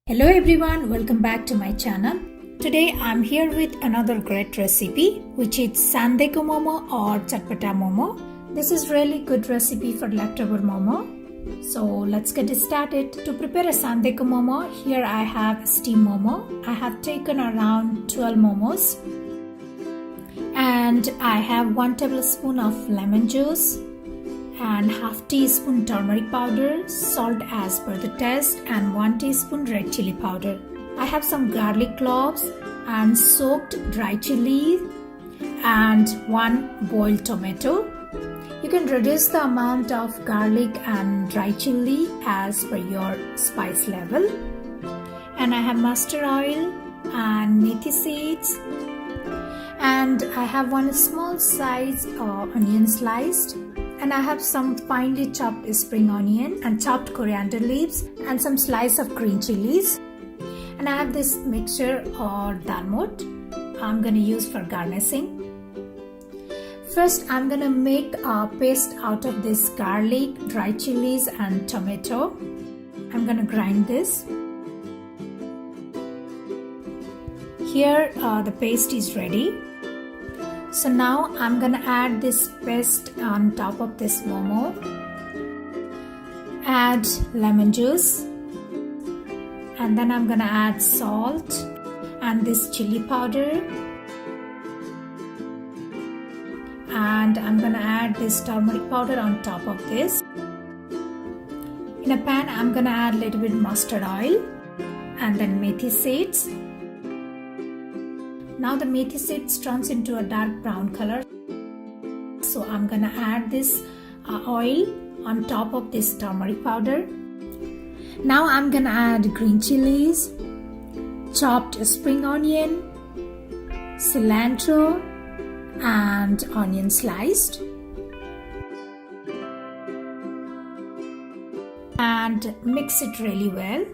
Hello everyone, welcome back to my channel. Today I'm here with another great recipe which is Sandeko momo or Chatpata momo. This is really good recipe for leftover momo. So let's get started. To prepare a Sandeko momo, here I have steam momo. I have taken around 12 momos and I have 1 tablespoon of lemon juice and half teaspoon turmeric powder, salt as per the taste, and 1 teaspoon red chili powder. I have some garlic cloves and soaked dry chili and 1 boiled tomato. You can reduce the amount of garlic and dry chili as per your spice level. And I have mustard oil and methi seeds, and I have 1 small size onion sliced. And I have some finely chopped spring onion and chopped coriander leaves and some slice of green chilies. And I have this mixture or dalmot I'm going to use for garnishing. First I'm going to make a paste out of this garlic, dry chilies and tomato. I'm going to grind this. Here the paste is ready. So now I'm gonna add this paste on top of this momo. Add lemon juice, and then I'm gonna add salt and this chili powder, and I'm gonna add this turmeric powder on top of this. In a pan I'm gonna add a little bit mustard oil and then methi seeds. Now the methi seeds turns into a dark brown color. So I'm gonna add this oil on top of this turmeric powder. Now I'm gonna add green chilies, chopped spring onion, cilantro and onion sliced. And mix it really well.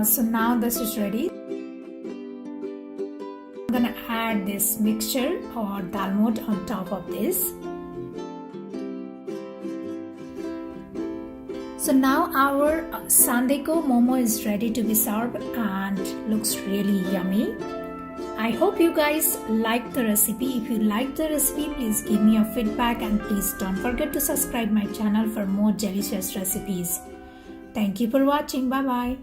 So now this is ready. I'm gonna add this mixture or dalmot on top of this. So now our Sandeko momo is ready to be served and looks really yummy. I hope you guys liked the recipe. If you liked the recipe, please give me your feedback and please don't forget to subscribe my channel for more delicious recipes. Thank you for watching. Bye bye.